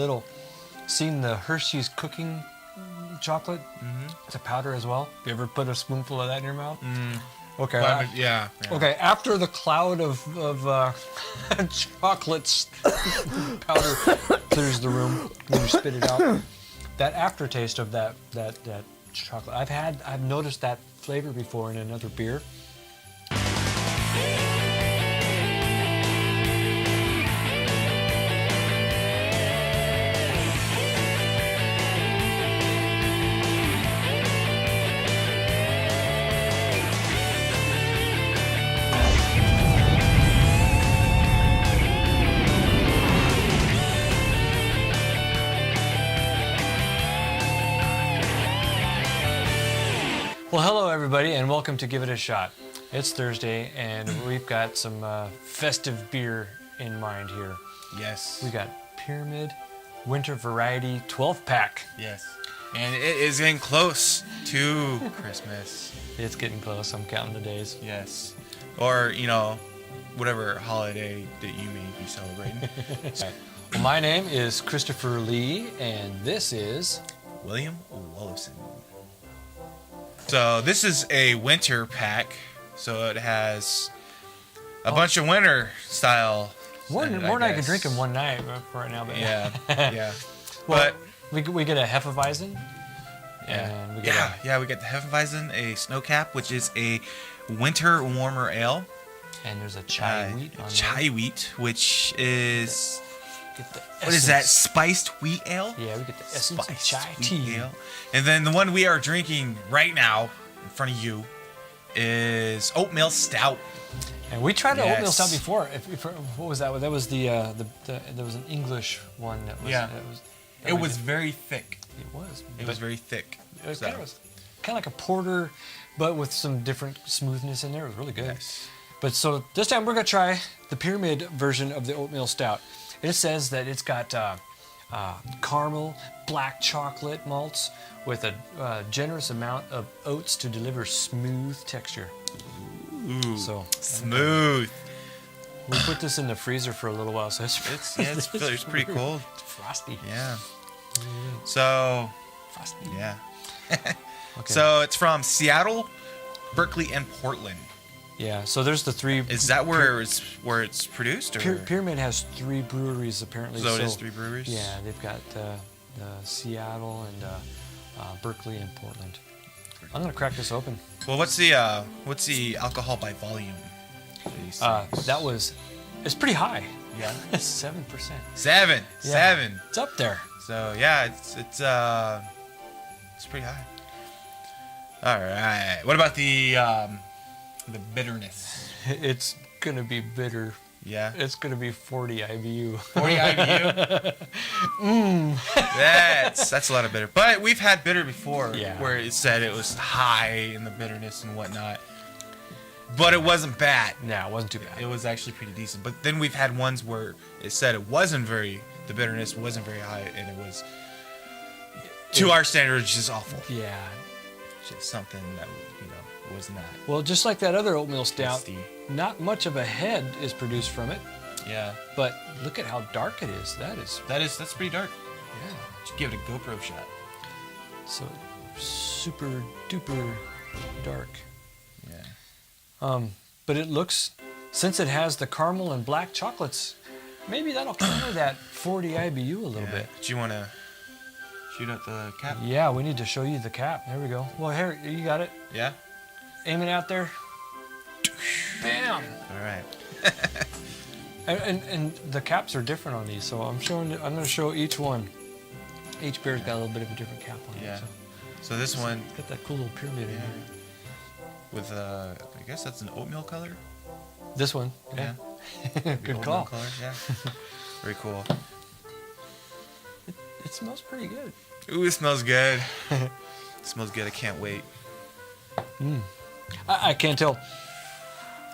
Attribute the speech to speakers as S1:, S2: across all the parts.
S1: little. Seen the Hershey's cooking chocolate? Mm-hmm. It's a powder as well. You ever put a spoonful of that in your mouth?
S2: Mm.
S1: Okay.
S2: Yeah.
S1: Okay. After the cloud of chocolate powder clears the room when you spit it out, that aftertaste of that chocolate. I've noticed that flavor before in another beer. Well, hello everybody, and welcome to Give It a Shot. It's Thursday, and we've got some festive beer in mind here.
S2: Yes.
S1: We got Pyramid Winter Variety 12-pack.
S2: Yes. And it is getting close to Christmas.
S1: It's getting close. I'm counting the days.
S2: Yes. Or, you know, whatever holiday that you may be celebrating.
S1: Well, my name is Christopher Lee, and this is
S2: William Wallison. So this is a winter pack, so it has a bunch of winter style.
S1: More than I can drink in one night right now. But
S2: yeah, yeah.
S1: Well, we get a Hefeweizen. And we get
S2: we get the Hefeweizen, a snow cap, which is a winter warmer ale.
S1: And there's a chai wheat on
S2: chai wheat, which is
S1: what
S2: is that? Spiced wheat ale?
S1: Yeah, we get the essence of chai tea. Ale.
S2: And then the one we are drinking right now in front of you is Oatmeal Stout.
S1: And we tried the Oatmeal Stout before. What was that? That was there was an English one that was.
S2: Yeah. It was very thick.
S1: It was.
S2: It was very thick.
S1: It was kind of like a porter, but with some different smoothness in there. It was really good.
S2: Yes.
S1: But so this time we're gonna try the Pyramid version of the Oatmeal Stout. It says that it's got caramel, black chocolate malts with a generous amount of oats to deliver smooth texture.
S2: Ooh,
S1: so
S2: smooth.
S1: We put this in the freezer for a little while, so it's
S2: pretty cold.
S1: It's frosty.
S2: Yeah. So.
S1: Frosty.
S2: Yeah.
S1: Okay.
S2: So it's from Seattle, Berkeley, and Portland.
S1: Yeah, so there's the three.
S2: Is that where it's produced? Or?
S1: Pyramid has 3 breweries apparently.
S2: So it is 3 breweries.
S1: Yeah, they've got the Seattle and Berkeley and Portland. I'm gonna crack this open.
S2: Well, what's the alcohol by volume?
S1: It's pretty high.
S2: Yeah.
S1: 7%.
S2: 7.
S1: Yeah.
S2: 7.
S1: It's up there.
S2: So yeah, it's pretty high. All right. What about the bitterness?
S1: It's gonna be bitter.
S2: Yeah.
S1: It's gonna be 40 IBU.
S2: 40 IBU. That's a lot of bitter. But we've had bitter before, where it said it was high in the bitterness and whatnot. But it wasn't bad.
S1: No, it wasn't too bad.
S2: It was actually pretty decent. But then we've had ones where it said the bitterness wasn't very high, and it was, to our standards, just awful.
S1: Yeah.
S2: Just something that, was not.
S1: Well, just like that other Oatmeal Stout,
S2: tasty.
S1: Not much of a head is produced from it.
S2: Yeah.
S1: But look at how dark it is. That's
S2: pretty dark.
S1: Yeah.
S2: Should give it a GoPro shot.
S1: So super duper dark.
S2: Yeah.
S1: But it looks, since it has the caramel and black chocolates, maybe that'll counter that 40 IBU a little bit.
S2: Do you want to shoot out the cap?
S1: Yeah, we need to show you the cap. There we go. Well, here, you got it.
S2: Yeah.
S1: Aim it out there. Bam.
S2: All right.
S1: and the caps are different on these, so I'm going to show each one. Each beer's got a little bit of a different cap on it.
S2: Yeah. So this one
S1: got that cool little pyramid in here.
S2: With I guess that's an oatmeal color.
S1: This one. Yeah. Good call.
S2: Color, yeah. Very cool.
S1: It smells pretty good.
S2: Ooh, it smells good. It smells good. I can't wait.
S1: I can't tell.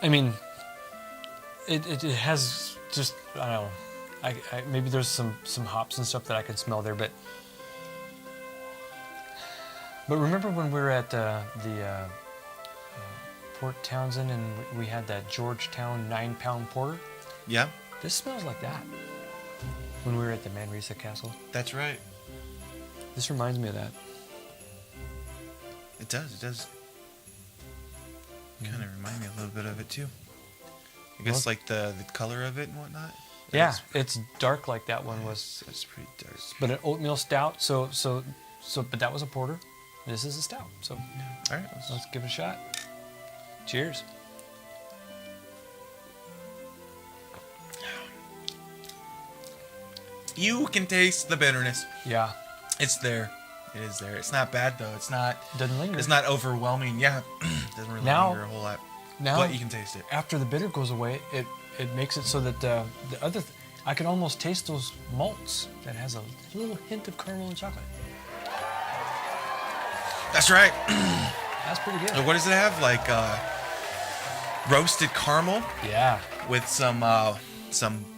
S1: I mean, it has just, I don't know. I maybe there's some hops and stuff that I can smell there, but remember when we were at the Port Townsend and we had that Georgetown 9-pound porter?
S2: Yeah.
S1: This smells like that. when we were at the Manresa Castle.
S2: That's right.
S1: This reminds me of that.
S2: It does. It does. Kind of remind me a little bit of it too. I guess like the color of it and whatnot.
S1: Yeah, it's dark like that one was.
S2: It's pretty dark.
S1: But an oatmeal stout. But that was a porter. This is a stout. So
S2: All right.
S1: let's give it a shot. Cheers.
S2: You can taste the bitterness.
S1: Yeah.
S2: It's there. It is there. It's not bad though. It's not.
S1: Doesn't linger.
S2: It's not overwhelming. Yeah. Doesn't really linger a whole lot.
S1: Now,
S2: but you can taste it.
S1: After the bitter goes away, it makes it so that the other, I can almost taste those malts that has a little hint of caramel and chocolate.
S2: That's right.
S1: That's pretty good.
S2: What does it have? Like roasted caramel
S1: Yeah.
S2: with some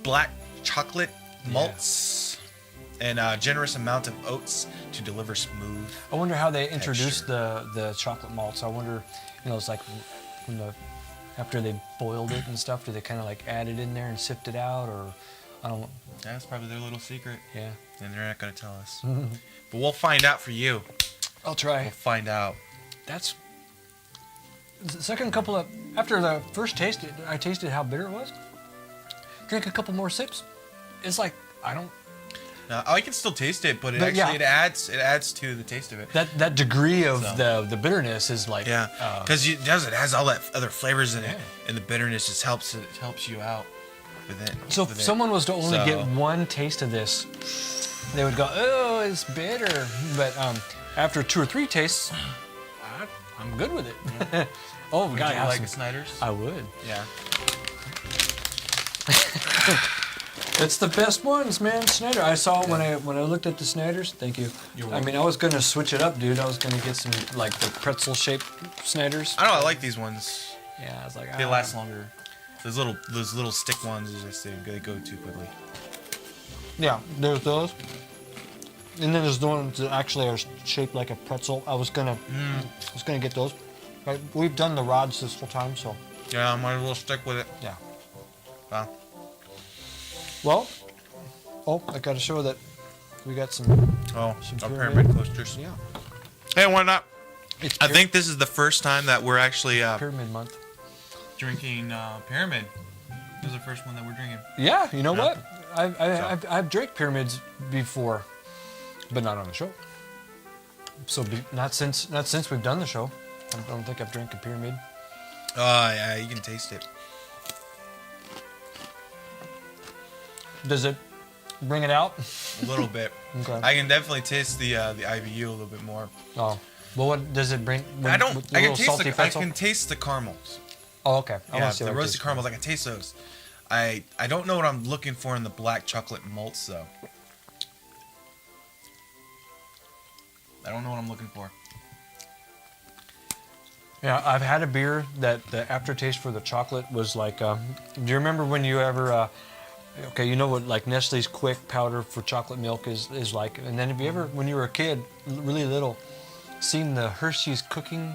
S2: black chocolate malts and a generous amount of oats to deliver smooth.
S1: I wonder how they introduced the chocolate malts. I wonder, it's like when after they boiled it and stuff, do they kind of like add it in there and sift it out, or I don't know.
S2: That's probably their little secret.
S1: Yeah.
S2: And they're not going to tell us. But we'll find out for you.
S1: I'll try.
S2: We'll find out.
S1: That's the second couple of, after the first taste, I tasted how bitter it was. Drink a couple more sips. It's like, I don't.
S2: I can still taste it, but it adds to the taste of it.
S1: That degree of the bitterness is like,
S2: because it has all that other flavors in it, and the bitterness just helps you out with it.
S1: So if someone was to only get one taste of this, they would go, oh, it's bitter. But after 2 or 3 tastes, I'm good with it.
S2: Yeah.
S1: Oh, we gotta have
S2: like
S1: some.
S2: a Snyder's?
S1: I would.
S2: Yeah.
S1: It's the best ones, man. Snyder. I saw when I looked at the Snyders. Thank you. I mean, I was gonna switch it up, dude. I was gonna get some like the pretzel-shaped Snyders.
S2: I don't know. I like these ones.
S1: Yeah, I was like,
S2: they last longer. Those little stick ones, they go too quickly.
S1: Yeah, there's those. And then there's the ones that actually are shaped like a pretzel. I was gonna get those. But we've done the rods this whole time, so.
S2: Yeah, I might as well stick with it.
S1: Yeah.
S2: Wow.
S1: Well, I gotta show that we got some
S2: pyramid coasters.
S1: Yeah.
S2: Hey, why not? I think this is the first time that we're actually
S1: Pyramid Month
S2: drinking Pyramid. This is the first one that we're drinking.
S1: Yeah, you know what? I've drank Pyramids before, but not on the show. So not since we've done the show. I don't think I've drank a Pyramid.
S2: Yeah, you can taste it.
S1: Does it bring it out?
S2: A little bit.
S1: Okay.
S2: I can definitely taste the IBU a little bit more.
S1: Oh, well, what does it bring?
S2: I can taste the caramels.
S1: Oh, okay.
S2: The roasted caramels. I can taste those. I don't know what I'm looking for in the black chocolate malts though. I don't know what I'm looking for.
S1: Yeah, I've had a beer that the aftertaste for the chocolate was like. Do you remember when you ever? Okay, you know what like Nestle's Quick powder for chocolate milk is like, and then have you ever, when you were a kid, really little, seen the Hershey's cooking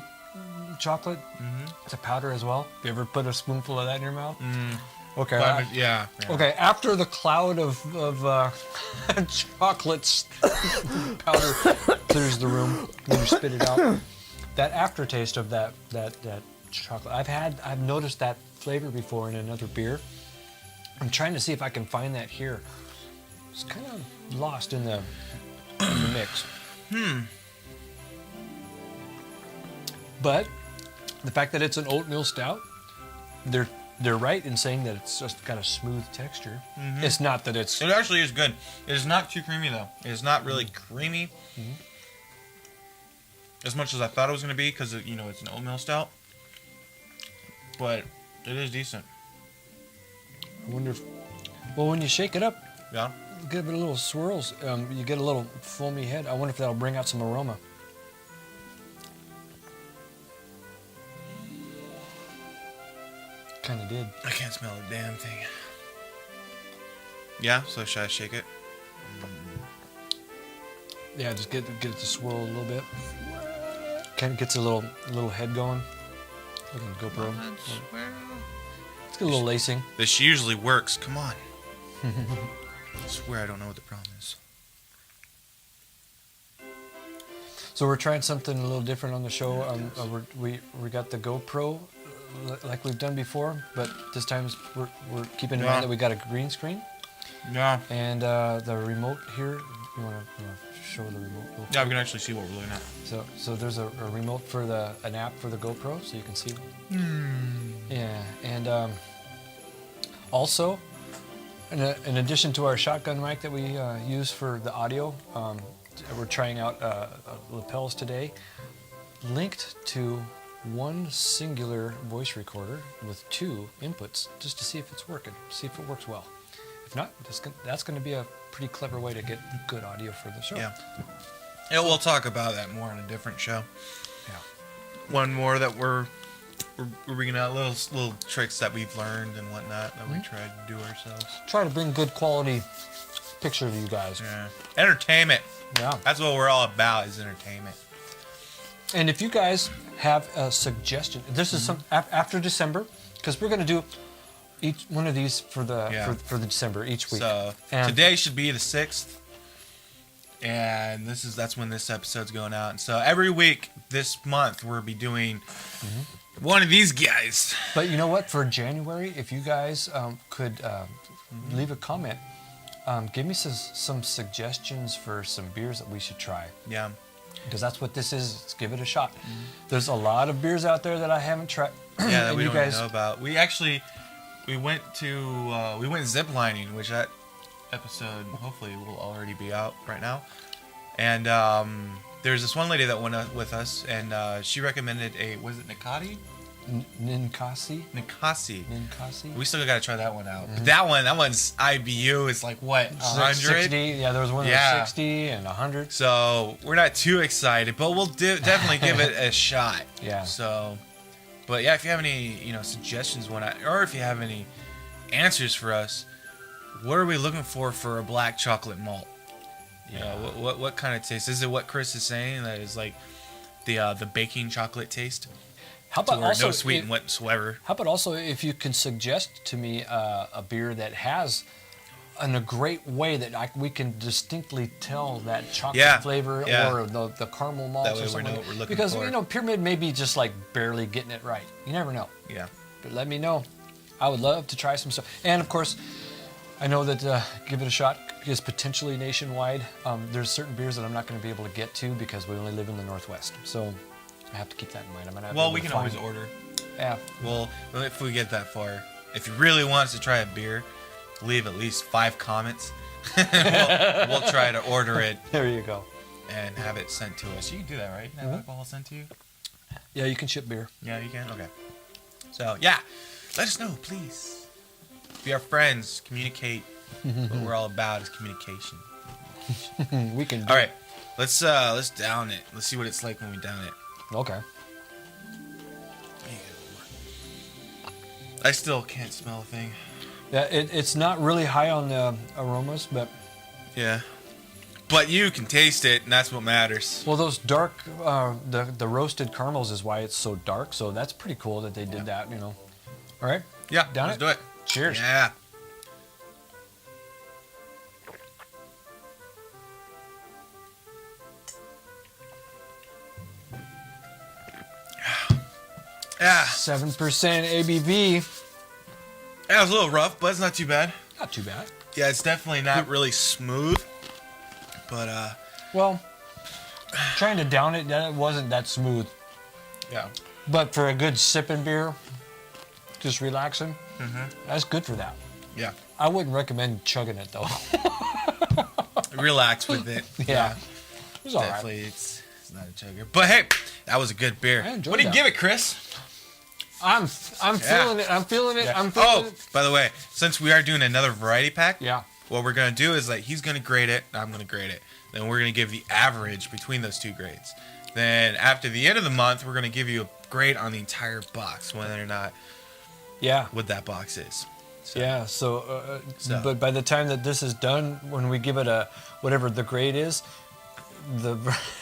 S1: chocolate? Mm-hmm. It's a powder as well. You ever put a spoonful of that in your mouth? Mm. Okay.
S2: Yeah.
S1: Okay, after the cloud of chocolate powder clears the room when you spit it out, that aftertaste of that chocolate, I've noticed that flavor before in another beer. I'm trying to see if I can find that here. It's kind of lost in the mix. But the fact that it's an oatmeal stout, they're right in saying that it's just got a smooth texture. Mm-hmm. It's not that it's.
S2: It actually is good. It is not too creamy though. It is not really creamy. Mm-hmm. As much as I thought it was going to be, because it's an oatmeal stout. But it is decent.
S1: I wonder if, well, when you shake it up, give it a little swirls, you get a little foamy head. I wonder if that'll bring out some aroma. Kind of did.
S2: I can't smell a damn thing. Yeah, so should I shake it?
S1: Yeah, just get it to swirl a little bit. Kind of gets a little head going. Look at the GoPro. Let's get a little lacing.
S2: This usually works. Come on. I swear I don't know what the problem is.
S1: So we're trying something a little different on the show. We got the GoPro like we've done before, but this time we're keeping in mind that we got a green screen.
S2: Yeah.
S1: And the remote here. You want to show the remote?
S2: Yeah, we can actually see what we're looking at.
S1: So there's a remote for an app for the GoPro, so you can see. Yeah, and also, in addition to our shotgun mic that we use for the audio, we're trying out lapels today, linked to one singular voice recorder with 2 inputs, just to see if it's working, see if it works well. If not, that's going to be a pretty clever way to get good audio for the show.
S2: Yeah. Yeah, we'll talk about that more on a different show.
S1: Yeah.
S2: One more that we're bringing out little tricks that we've learned and whatnot that we try to do ourselves.
S1: Try to bring good quality picture to you guys.
S2: Yeah. Entertainment.
S1: Yeah.
S2: That's what we're all about, is entertainment.
S1: And if you guys have a suggestion, this is some after December, because we're going to do each one of these for the for the December each week.
S2: So
S1: and
S2: today should be the 6th, and that's when this episode's going out. And so every week this month we'll be doing one of these guys.
S1: But you know what? For January, if you guys could leave a comment, give me some suggestions for some beers that we should try.
S2: Yeah.
S1: Because that's what this is. Let's give it a shot. There's a lot of beers out there that I haven't tried.
S2: Yeah, that we
S1: you
S2: don't
S1: guys
S2: know about. We went ziplining, which that episode hopefully will already be out right now. And there's this one lady that went with us, and she recommended was it Nikati?
S1: Ninkasi.
S2: Nikasi.
S1: Ninkasi.
S2: We still got to try that one out. But that one's IBU. It's like what, 100?
S1: 60. Yeah, there was one that was 60 and 100.
S2: So we're not too excited, but we'll definitely give it a shot.
S1: Yeah.
S2: So, but yeah, if you have any suggestions, or if you have any answers for us, what are we looking for a black chocolate malt?
S1: Yeah.
S2: What kind of taste? Is it what Chris is saying, that is like the baking chocolate taste?
S1: How about also
S2: no sweet whatsoever?
S1: How about also if you can suggest to me a beer that has in a great way that we can distinctly tell that chocolate flavor or the caramel malts
S2: that way
S1: or something.
S2: We know what we're looking
S1: because
S2: for.
S1: Pyramid may be just like barely getting it right. You never know.
S2: Yeah.
S1: But let me know. I would love to try some stuff. And of course, I know that Give It a Shot is potentially nationwide. There's certain beers that I'm not going to be able to get to because we only live in the Northwest. So I have to keep that in mind.
S2: Well, we can always order.
S1: Yeah.
S2: Well, if we get that far, if you really want us to try a beer, leave at least 5 comments. we'll try to order it.
S1: There you go.
S2: And have it sent to us. You can do that, right? Have alcohol sent to you?
S1: Yeah, you can ship beer.
S2: Yeah, you can? Okay. So, yeah. Let us know, please. Be our friends. Communicate. What we're all about is communication.
S1: We can do
S2: All right. Let's down it. Let's see what it's like when we down it.
S1: Okay.
S2: I still can't smell a thing.
S1: Yeah, it's not really high on the aromas, but...
S2: Yeah. But you can taste it, and that's what matters.
S1: Well, those dark, the roasted caramels is why it's so dark, so that's pretty cool that they did that, All right?
S2: Yeah,
S1: Down
S2: let's do it.
S1: Cheers.
S2: Yeah. Yeah.
S1: 7% ABV.
S2: Yeah, it was a little rough, but it's not too bad.
S1: Not too bad.
S2: Yeah, it's definitely not really smooth, but
S1: Well, trying to down it, it wasn't that smooth.
S2: yeah.
S1: But for a good sipping beer, just relaxing, that's good for that.
S2: Yeah.
S1: I wouldn't recommend chugging it though.
S2: Relax with it.
S1: Yeah. It was all right.
S2: Definitely, it's not a chugger. But hey, that was a good beer.
S1: I enjoyed
S2: What do you
S1: that.
S2: give it, Chris?
S1: I'm feeling it. I'm feeling it.
S2: Yeah.
S1: I'm feeling
S2: Oh,
S1: it.
S2: by the way, since we are doing another variety pack,
S1: Yeah.
S2: what we're gonna do is like he's gonna grade it, I'm gonna grade it. Then we're gonna give the average between those 2 grades. Then after the end of the month, we're gonna give you a grade on the entire box, whether or not
S1: Yeah.
S2: what that box is. So,
S1: Yeah. So, but by the time that this is done, when we give it a whatever the grade is,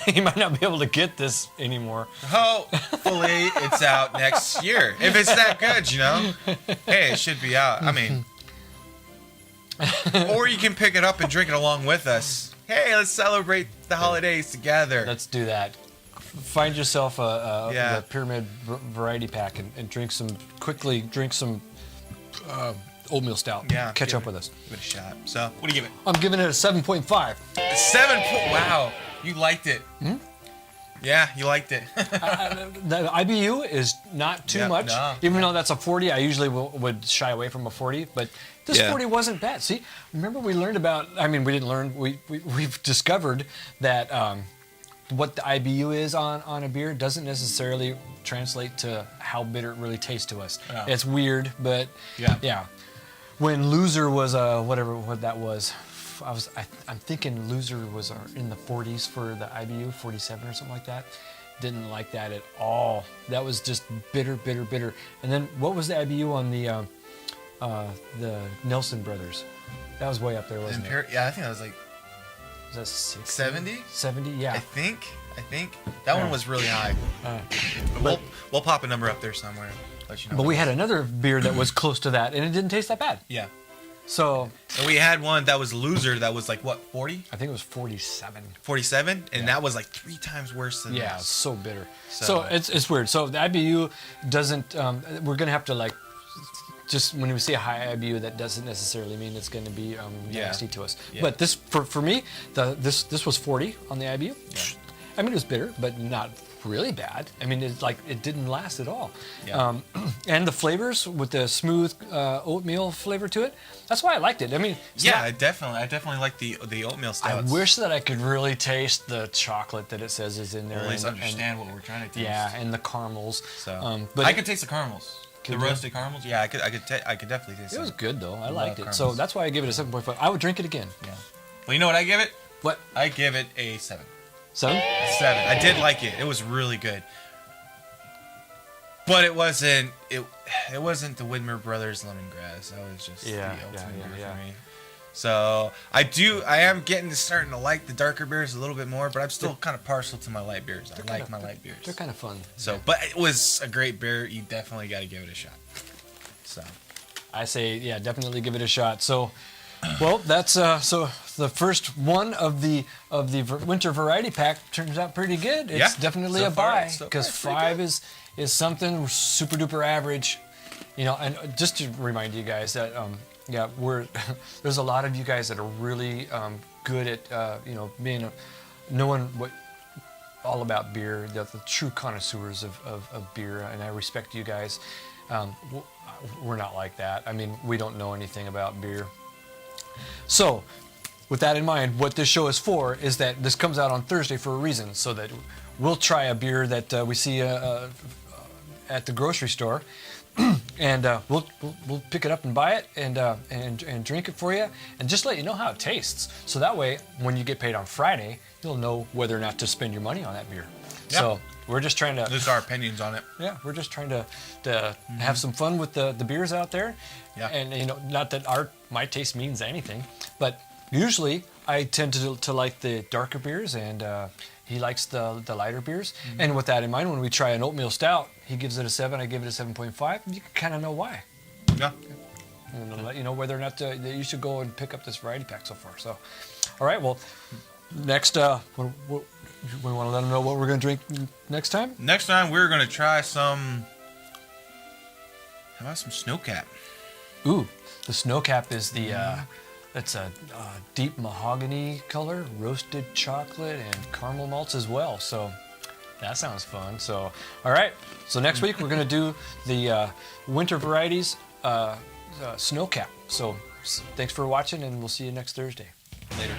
S1: you might not be able to get this anymore.
S2: hopefully it's out next year. If it's that good, Hey, it should be out. I mean, or you can pick it up and drink it along with us. Hey, let's celebrate the holidays together.
S1: Let's do that. Find yourself a pyramid variety pack and drink some oatmeal stout.
S2: Yeah,
S1: Catch up with us.
S2: Give it a shot. So, what do you give it?
S1: I'm giving it a 7.5.
S2: 7. Wow, you liked it. Yeah, you liked it.
S1: The IBU is not too much.
S2: No.
S1: Even though that's a 40, I usually would shy away from a 40, but this 40 wasn't bad. See, remember we learned about, I mean, we didn't learn, we've discovered that what the IBU is on a beer doesn't necessarily translate to how bitter it really tastes to us.
S2: Yeah.
S1: It's weird, but yeah. When Loser was what that was, I'm thinking Loser was in the 40s for the IBU, 47 or something like that. Didn't like that at all. That was just bitter. And then what was the IBU on the Nelson Brothers? That was way up there, wasn't it?
S2: Yeah, I think that was like.
S1: Was that 60?
S2: 70?
S1: 70, yeah.
S2: I think that one was really high. We'll pop a number up there somewhere. Let you know.
S1: But we had another beer that was close to that, and it didn't taste that bad.
S2: Yeah.
S1: So.
S2: And we had one that was Loser that was like what, 40?
S1: I think it was 47.
S2: 47, and that was like 3 times worse than
S1: Yeah,
S2: this.
S1: so bitter. So it's weird. So the IBU doesn't. We're gonna have to like. Just when we see a high IBU, that doesn't necessarily mean it's going to be nasty to us.
S2: Yeah.
S1: But this, for me, this was 40 on the IBU.
S2: Yeah.
S1: I mean, it was bitter, but not really bad. I mean, it didn't last at all.
S2: Yeah.
S1: And the flavors with the smooth oatmeal flavor to it. That's why I liked it. I mean,
S2: I definitely like the oatmeal
S1: I
S2: stouts.
S1: wish that I could really taste the chocolate that it says is in there.
S2: Or at least understand what we're trying to taste.
S1: Yeah, and the caramels.
S2: So,
S1: but
S2: I could taste the caramels. The
S1: Could you?
S2: roasted caramels? Yeah, I could definitely taste it.
S1: It was good though. I liked it.
S2: caramels.
S1: So that's why I give it a 7.5. I would drink it again.
S2: Yeah. Well, you know what I give it?
S1: What?
S2: I give it a 7.
S1: 7?
S2: A 7. I did like it. It was really good. But it wasn't the Widmer Brothers lemongrass. That was just the ultimate beer for me. So I am starting to like the darker beers a little bit more, but I'm still kind of partial to my light beers. I like my light beers.
S1: They're kind of fun.
S2: So, but it was a great beer. You definitely got to give it a shot. So,
S1: I say, definitely give it a shot. So, well, that's so the first one of the winter variety pack turns out pretty good. It's definitely a buy because 5 is something super duper average. You know, and just to remind you guys that there's a lot of you guys that are really good at knowing what all about beer, the true connoisseurs of beer, and I respect you guys. We're not like that. I mean, we don't know anything about beer. So, with that in mind, what this show is for is that this comes out on Thursday for a reason, so that we'll try a beer that we see at the grocery store. And we'll pick it up and buy it and drink it for you and just let you know how it tastes. So that way, when you get paid on Friday, you'll know whether or not to spend your money on that beer. Yep. So we're just trying to.
S2: This is our opinions on it.
S1: Yeah, we're just trying to have some fun with the beers out there.
S2: Yeah.
S1: And not that my taste means anything, but usually I tend to like the darker beers and. He likes the lighter beers. Mm-hmm. And with that in mind, when we try an oatmeal stout, he gives it a 7, I give it a 7.5. You can kind of know why.
S2: Yeah.
S1: And I'll let you know whether or not that you should go and pick up this variety pack so far. So, all right, well, next, we want to let them know what we're going to drink next time?
S2: Next time, we're going to try some, how about some Snowcap?
S1: Ooh, the Snowcap is the... It's a deep mahogany color, roasted chocolate, and caramel malts as well. So that sounds fun. So, all right. So next week we're going to do the winter varieties Snowcap. So thanks for watching, and we'll see you next Thursday. Later.